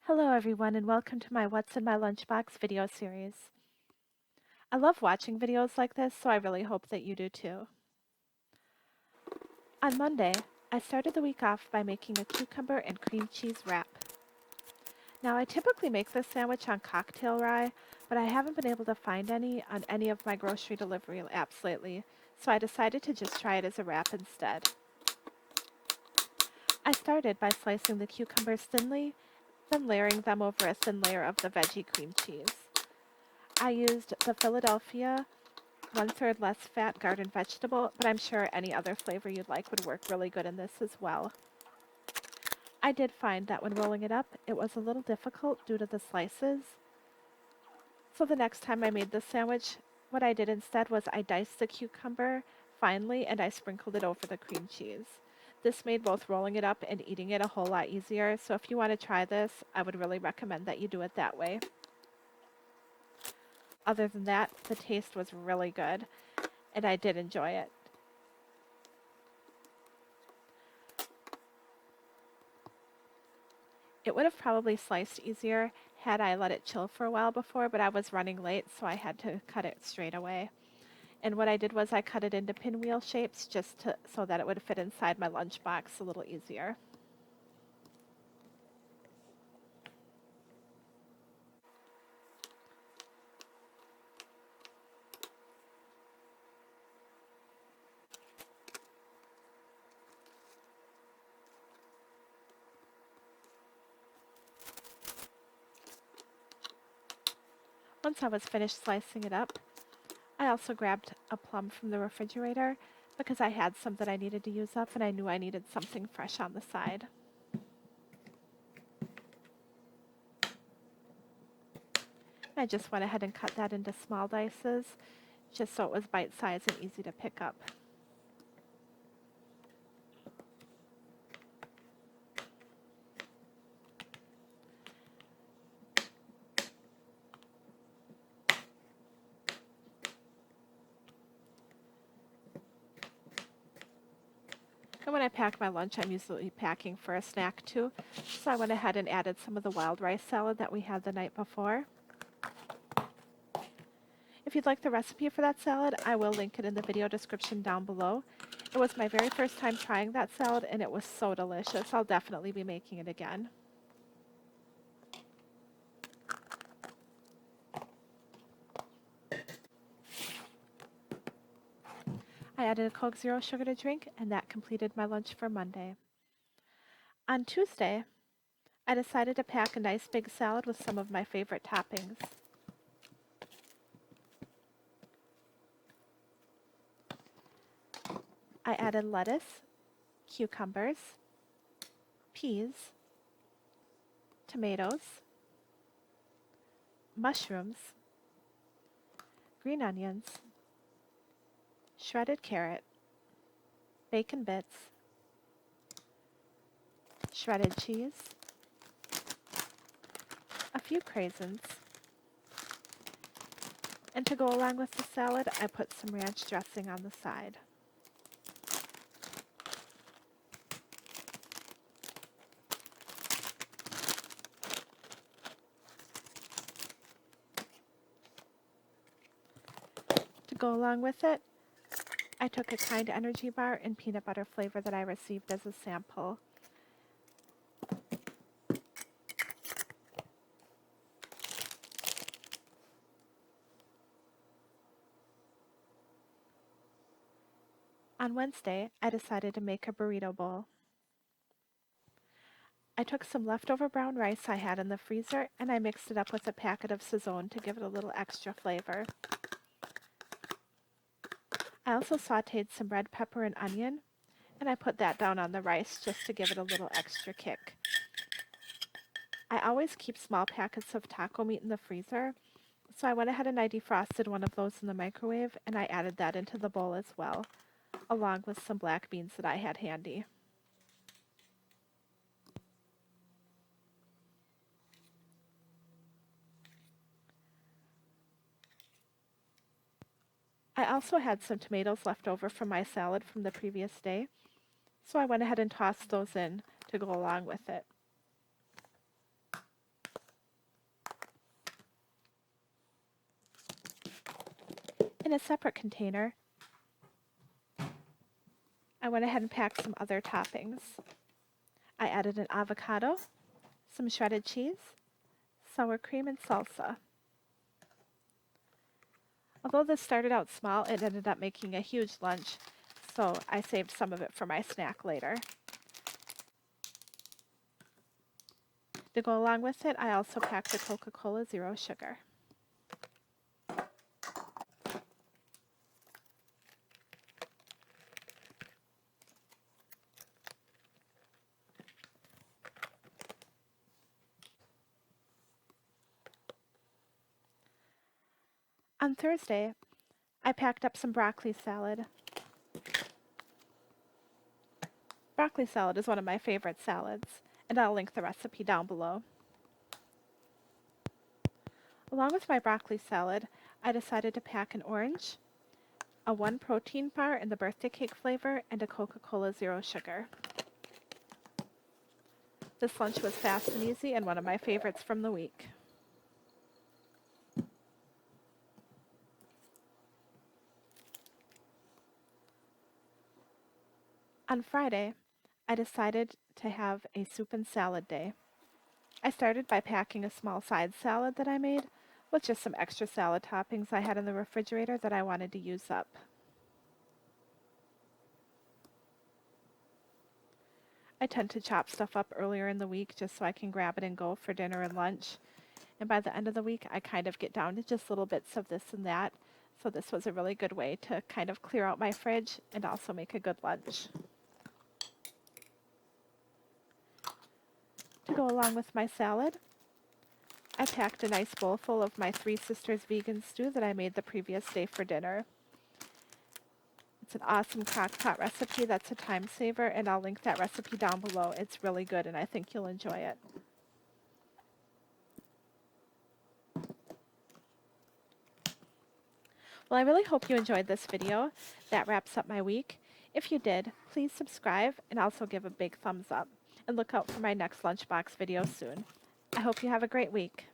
Hello everyone and welcome to my What's in My Lunchbox video series. I love watching videos like this, so I really hope that you do too. On Monday, I started the week off by making a cucumber and cream cheese wrap. Now I typically make this sandwich on cocktail rye, but I haven't been able to find any on any of my grocery delivery apps lately, so I decided to just try it as a wrap instead. I started by slicing the cucumbers thinly, then layering them over a thin layer of the veggie cream cheese. I used the Philadelphia 1/3 less fat garden vegetable, but I'm sure any other flavor you'd like would work really good in this as well. I did find that when rolling it up, it was a little difficult due to the slices. So the next time I made this sandwich, what I did instead was I diced the cucumber finely and I sprinkled it over the cream cheese. This made both rolling it up and eating it a whole lot easier, so if you want to try this, I would really recommend that you do it that way. Other than that, the taste was really good, and I did enjoy it. It would have probably sliced easier had I let it chill for a while before, but I was running late, so I had to cut it straight away. And what I did was I cut it into pinwheel shapes so that it would fit inside my lunchbox a little easier. Once I was finished slicing it up, I also grabbed a plum from the refrigerator because I had some that I needed to use up and I knew I needed something fresh on the side. I just went ahead and cut that into small dices just so it was bite-sized and easy to pick up. And when I pack my lunch, I'm usually packing for a snack too, so I went ahead and added some of the wild rice salad that we had the night before. If you'd like the recipe for that salad, I will link it in the video description down below. It was my very first time trying that salad and it was so delicious. I'll definitely be making it again. I added a Coke Zero sugar to drink and that completed my lunch for Monday. On Tuesday, I decided to pack a nice big salad with some of my favorite toppings. I added lettuce, cucumbers, peas, tomatoes, mushrooms, green onions, shredded carrot, bacon bits, shredded cheese, a few craisins, and to go along with the salad, I put some ranch dressing on the side. To go along with it, I took a Kind Energy bar in peanut butter flavor that I received as a sample. On Wednesday, I decided to make a burrito bowl. I took some leftover brown rice I had in the freezer and I mixed it up with a packet of Sazón to give it a little extra flavor. I also sauteed some red pepper and onion, and I put that down on the rice just to give it a little extra kick. I always keep small packets of taco meat in the freezer, so I went ahead and I defrosted one of those in the microwave and I added that into the bowl as well, along with some black beans that I had handy. I also had some tomatoes left over from my salad from the previous day, so I went ahead and tossed those in to go along with it. In a separate container, I went ahead and packed some other toppings. I added an avocado, some shredded cheese, sour cream, and salsa. Although this started out small, it ended up making a huge lunch, so I saved some of it for my snack later. To go along with it, I also packed a Coca-Cola Zero Sugar. On Thursday, I packed up some broccoli salad. Broccoli salad is one of my favorite salads, and I'll link the recipe down below. Along with my broccoli salad, I decided to pack an orange, a 1 protein bar in the birthday cake flavor, and a Coca-Cola Zero Sugar. This lunch was fast and easy and one of my favorites from the week. On Friday, I decided to have a soup and salad day. I started by packing a small side salad that I made with just some extra salad toppings I had in the refrigerator that I wanted to use up. I tend to chop stuff up earlier in the week just so I can grab it and go for dinner and lunch. And by the end of the week, I kind of get down to just little bits of this and that. So this was a really good way to kind of clear out my fridge and also make a good lunch. To go along with my salad, I packed a nice bowl full of my Three Sisters vegan stew that I made the previous day for dinner. It's an awesome crock pot recipe that's a time saver, and I'll link that recipe down below. It's really good, and I think you'll enjoy it. Well, I really hope you enjoyed this video. That wraps up my week. If you did, please subscribe and also give a big thumbs up. And look out for my next lunchbox video soon. I hope you have a great week.